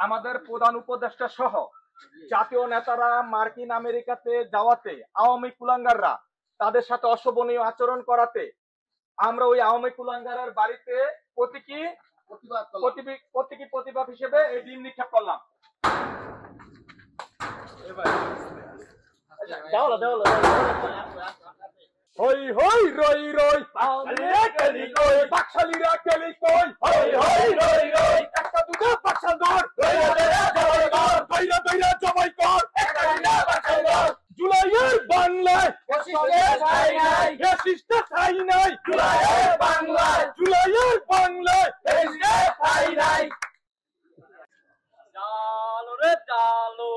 আমাদের প্রধান উপদেষ্টা সহ জাতীয় নেতারা মার্কিন আমেরিকাতে যাওয়াতে আওয়ামী কুলাঙ্গাররা তাদের সাথে অশোভনীয় আচরণ করাতে আমরা ওই আওয়ামী কুলাঙ্গারের বাড়িতে প্রতীকী প্রতিবাদ হিসেবে এই ডিম নিক্ষেপ করলাম। হই হই রই রই বাকশালীরা কেলি কই, বাকশালীরা কেলি কই, হই হই রই রই একটা দুটো বাকশাল ধর, দইরা দইরা জবাই কর, একটা দুটো বাকশাল ধর। জুলাইয়ের বাংলায় ফ্যাসিস্ট ঠাই নাই, জুলাইয়ের বাংলায় ফ্যাসিস্ট ঠাই নাই। জালো রে জালো,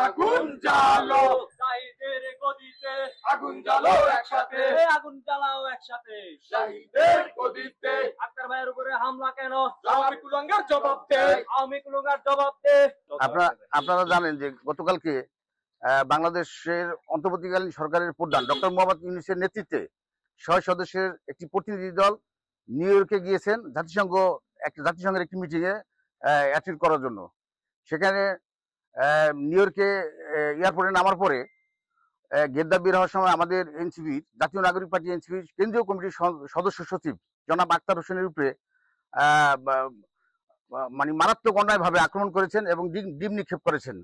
আগুন জালো, শহীদের গদিতে আগুন জ্বালো একসাথে, আগুন জ্বালাও একসাথে, শহীদের গদিতে। আক্তার ভাইয়ের উপরে হামলা কেন? আওয়ামী কুলাঙ্গার জবাব দে, আওয়ামী কুলাঙ্গার জবাব দে। আপনারা জানেন যে গতকালকে বাংলাদেশের অন্তর্বর্তীকালীন সরকারের প্রধান ডক্টর মোহাম্মদ ইউনূসের নেতৃত্বে 6 সদস্যের একটি প্রতিনিধি দল নিউ ইয়র্কে গিয়েছেন জাতিসংঘের একটি মিটিংয়ে অ্যাটেন্ড করার জন্য। সেখানে নিউ ইয়র্কে এয়ারপোর্টে নামার পরে গেদ্দা বের হওয়ার সময় আমাদের এনসিপির জাতীয় নাগরিক পার্টি এনসিপির কেন্দ্রীয় কমিটির সদস্য সচিব জনাব আক্তার হোসেনের উপরে মানে মারাত্মক অন্যায়ভাবে আক্রমণ করেছেন এবং ডিম নিক্ষেপ করেছেন।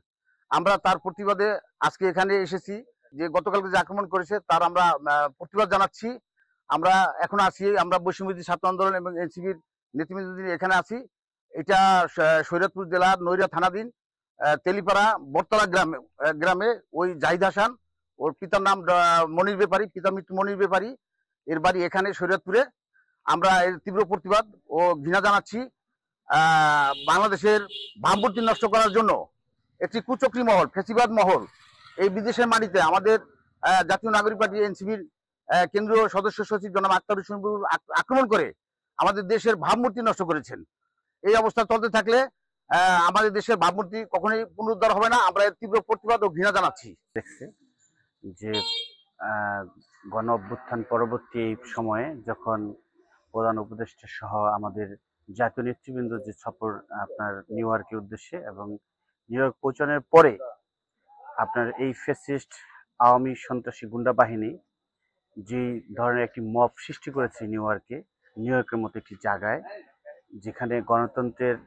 আমরা তার প্রতিবাদে আজকে এখানে এসেছি। যে গতকালকে যে আক্রমণ করেছে তার আমরা প্রতিবাদ জানাচ্ছি। আমরা এখন আছি, আমরা বৈষম্যবিরোধী ছাত্র আন্দোলন এবং এনসিপির নেতৃবৃন্দ এখানে আছি। এটা শরীয়তপুর জেলার নৈরা থানাধীন তেলিপাড়া বটতলা গ্রামে ওই জাহিদ হাসান, ওর পিতার নাম মনির ব্যাপারী, পিতা মৃত্যু মনির ব্যাপারী, এর বাড়ি এখানে শরীয়তপুরে। আমরা এর তীব্র প্রতিবাদ ও ঘৃণা জানাচ্ছি। বাংলাদেশের ভাবমূর্তি নষ্ট করার জন্য একটি কুচক্রী মহল, ফেসিবাদ মহল এই বিদেশের মাটিতে আমাদের জাতীয় নাগরিক পার্টি এনসিপির কেন্দ্রীয় সদস্য সচিব জনাব আক্তার হোসেন আক্রমণ করে আমাদের দেশের ভাবমূর্তি নষ্ট করেছেন। এই অবস্থা চলতে থাকলে আমাদের দেশের ভাবমূর্তি কখনোই পুনরুদ্ধার হবে না। আমরা এর তীব্র প্রতিবাদ ও ঘৃণা জানাচ্ছি। দেখছে যে গণ অভ্যুত্থান পরবর্তী এই সময়ে যখন প্রধান উপদেষ্টা সহ আমাদের জাতীয় নেতৃবৃন্দ যে সফর আপনার নিউ ইয়র্কের উদ্দেশ্যে এবং নিউ ইয়র্ক পৌঁছানোর পরে আপনার এই ফ্যাসিস্ট আওয়ামী সন্ত্রাসী গুন্ডা বাহিনী যে ধরনের একটি মব সৃষ্টি করেছে নিউ ইয়র্কের মতো একটি জায়গায়, যেখানে গণতন্ত্রের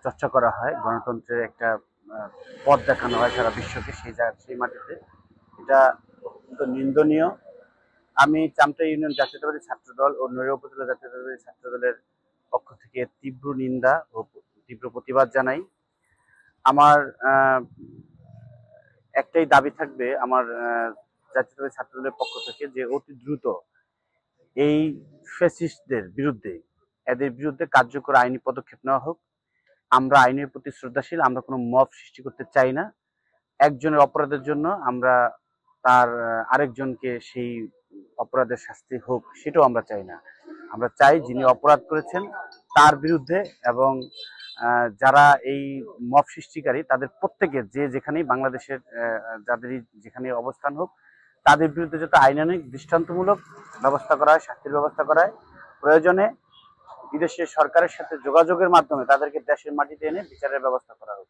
চর্চা করা হয়, গণতন্ত্রের একটা পথ দেখানো হয় সারা বিশ্বকে, সেই মাটিতে এটা অত্যন্ত নিন্দনীয়। আমি চামটা ইউনিয়ন জাতীয়তাবাদী ছাত্রদল ও নৈরা উপজেলা জাতীয়তাবাদী ছাত্রদলের পক্ষ থেকে তীব্র নিন্দা ও তীব্র প্রতিবাদ জানাই। আমার একটাই দাবি থাকবে আমার জাতীয়তাবাদী ছাত্রদলের পক্ষ থেকে যে অতি দ্রুত এই ফ্যাসিস্টদের বিরুদ্ধে, এদের বিরুদ্ধে কার্যকর আইনি পদক্ষেপ নেওয়া হোক। আমরা আইনের প্রতি শ্রদ্ধাশীল, আমরা কোনো মব সৃষ্টি করতে চাই না। একজনের অপরাধের জন্য আমরা তার আরেকজনকে সেই অপরাধের শাস্তি হোক সেটাও আমরা চাই না। আমরা চাই যিনি অপরাধ করেছেন তার বিরুদ্ধে এবং যারা এই মব সৃষ্টিকারী তাদের প্রত্যেকের যে যেখানেই বাংলাদেশের যাদেরই যেখানে অবস্থান হোক তাদের বিরুদ্ধে যত আইনানুগ দৃষ্টান্তমূলক ব্যবস্থা করা হয়, শাস্তির ব্যবস্থা করা হয়। প্রয়োজনে বিদেশের সরকারের সাথে যোগাযোগের মাধ্যমে তাদেরকে দেশের মাটিতে এনে বিচারের ব্যবস্থা করা হোক।